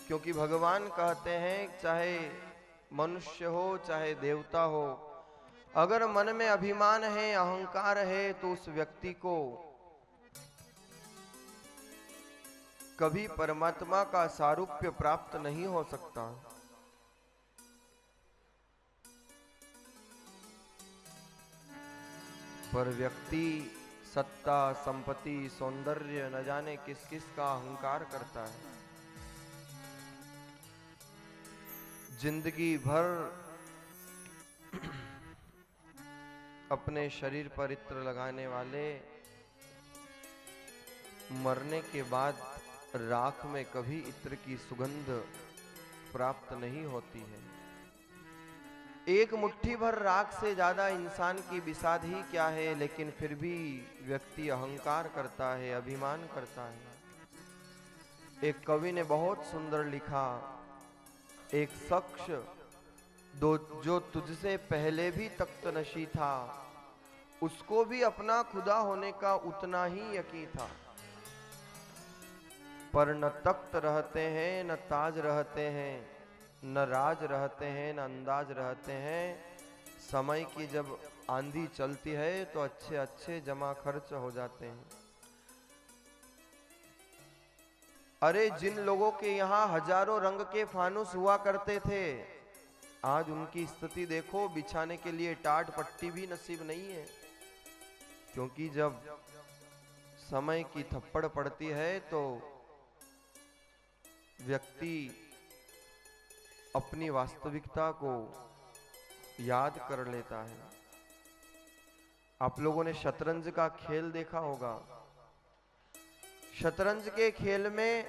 क्योंकि भगवान कहते हैं चाहे मनुष्य हो चाहे देवता हो, अगर मन में अभिमान है, अहंकार है, तो उस व्यक्ति को कभी परमात्मा का सारूप्य प्राप्त नहीं हो सकता। पर व्यक्ति सत्ता, संपत्ति, सौंदर्य न जाने किस किस का अहंकार करता है। जिंदगी भर अपने शरीर पर इत्र लगाने वाले मरने के बाद राख में कभी इत्र की सुगंध प्राप्त नहीं होती है। एक मुट्ठी भर राख से ज्यादा इंसान की विषाद ही क्या है, लेकिन फिर भी व्यक्ति अहंकार करता है, अभिमान करता है। एक कवि ने बहुत सुंदर लिखा, एक शख्स जो तुझसे पहले भी तख्त नशी था, उसको भी अपना खुदा होने का उतना ही यकीन था। पर न तख्त रहते हैं, न ताज रहते हैं, न राज रहते हैं, न अंदाज रहते हैं। समय की जब आंधी चलती है तो अच्छे अच्छे जमा खर्च हो जाते हैं। अरे जिन लोगों के यहाँ हजारों रंग के फानुस हुआ करते थे, आज उनकी स्थिति देखो, बिछाने के लिए टाट पट्टी भी नसीब नहीं है। क्योंकि जब समय की थप्पड़ पड़ती है तो व्यक्ति अपनी वास्तविकता को याद कर लेता है। आप लोगों ने शतरंज का खेल देखा होगा। शतरंज के खेल में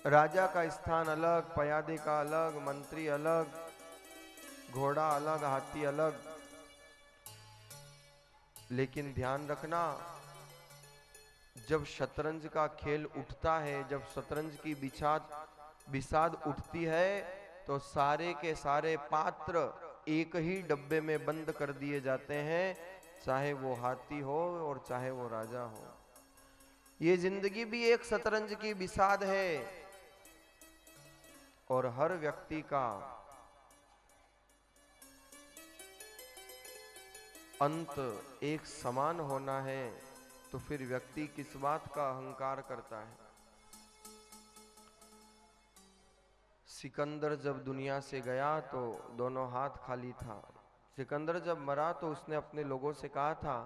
राजा का स्थान अलग, पयादे का अलग, मंत्री अलग, घोड़ा अलग, हाथी अलग। लेकिन ध्यान रखना, जब शतरंज का खेल उठता है, जब शतरंज की बिसाद उठती है, तो सारे के सारे पात्र एक ही डब्बे में बंद कर दिए जाते हैं, चाहे वो हाथी हो और चाहे वो राजा हो। ये जिंदगी भी एक शतरंज की बिसाद है और हर व्यक्ति का अंत एक समान होना है। तो फिर व्यक्ति किस बात का अहंकार करता है। सिकंदर जब दुनिया से गया तो दोनों हाथ खाली था। सिकंदर जब मरा तो उसने अपने लोगों से कहा था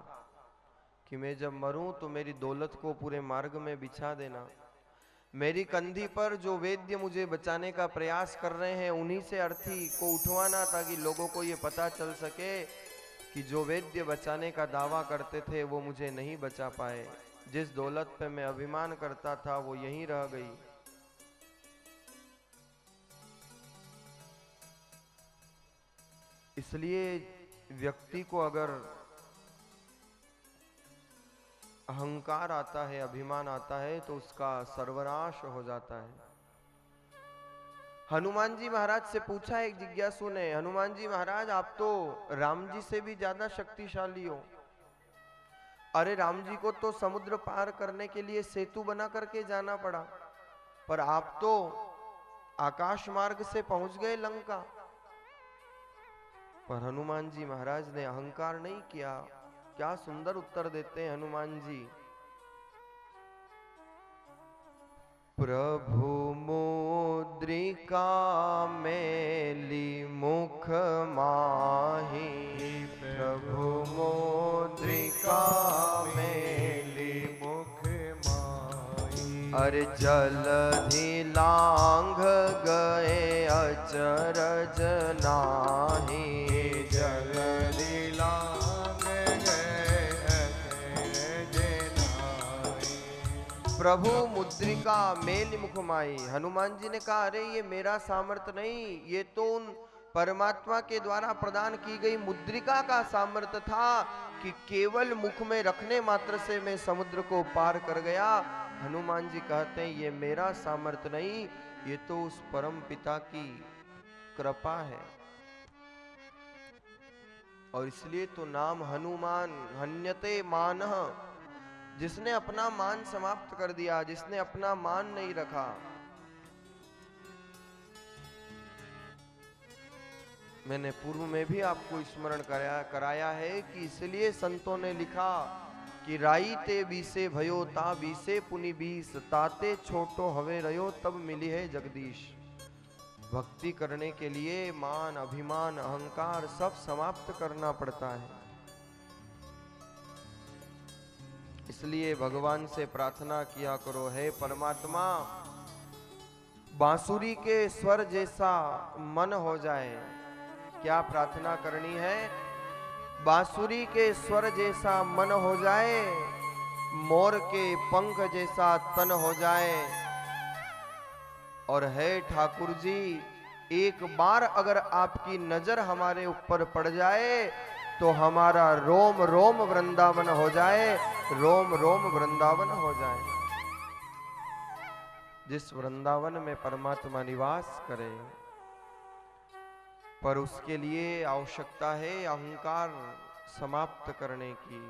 कि मैं जब मरूं तो मेरी दौलत को पूरे मार्ग में बिछा देना। मेरी कंधी पर जो वैद्य मुझे बचाने का प्रयास कर रहे हैं, उन्हीं से अर्थी को उठवाना, ताकि लोगों को ये पता चल सके कि जो वैद्य बचाने का दावा करते थे वो मुझे नहीं बचा पाए। जिस दौलत पे मैं अभिमान करता था वो यहीं रह गई। इसलिए व्यक्ति को अगर अहंकार आता है, अभिमान आता है, तो उसका सर्वनाश हो जाता है। हनुमान जी महाराज से पूछा एक जिज्ञासु ने, हनुमान जी महाराज आप तो राम जी से भी ज्यादा शक्तिशाली हो। अरे राम जी को तो समुद्र पार करने के लिए सेतु बना करके जाना पड़ा, पर आप तो आकाश मार्ग से पहुंच गए लंका। पर हनुमान जी महाराज ने अहंकार नहीं किया। क्या सुंदर उत्तर देते हैं हनुमान जी। प्रभु मुद्रिका मेली मुख माही, प्रभु मुद्रिका मेली मुख माही। अरे जलधि लांघ गए अचरज नाही, जलधि लांघ गए अचरज नाही। प्रभु मुद्रिका मेल मुख माई। हनुमान जी ने कहा अरे ये मेरा सामर्थ्य नहीं, ये तो उन परमात्मा के द्वारा प्रदान की गई मुद्रिका का सामर्थ्य था कि केवल मुख में रखने मात्र से मैं समुद्र को पार कर गया। हनुमान जी कहते हैं ये मेरा सामर्थ्य नहीं, ये तो उस परम पिता की कृपा है। और इसलिए तो नाम हनुमान, हन्यते मानः, जिसने अपना मान समाप्त कर दिया, जिसने अपना मान नहीं रखा। मैंने पूर्व में भी आपको स्मरण कराया है कि इसलिए संतों ने लिखा कि राई ते बीसे भयो ता बीसे पुनि बीस ताते छोटो हवे रयो तब मिली है जगदीश। भक्ति करने के लिए मान अभिमान अहंकार सब समाप्त करना पड़ता है। इसलिए भगवान से प्रार्थना किया करो, हे परमात्मा बांसुरी के स्वर जैसा मन हो जाए। क्या प्रार्थना करनी है? बांसुरी के स्वर जैसा मन हो जाए, मोर के पंख जैसा तन हो जाए। और है ठाकुर जी, एक बार अगर आपकी नजर हमारे ऊपर पड़ जाए तो हमारा रोम रोम वृंदावन हो जाए, रोम रोम वृंदावन हो जाए। जिस वृंदावन में परमात्मा निवास करे, पर उसके लिए आवश्यकता है अहंकार समाप्त करने की।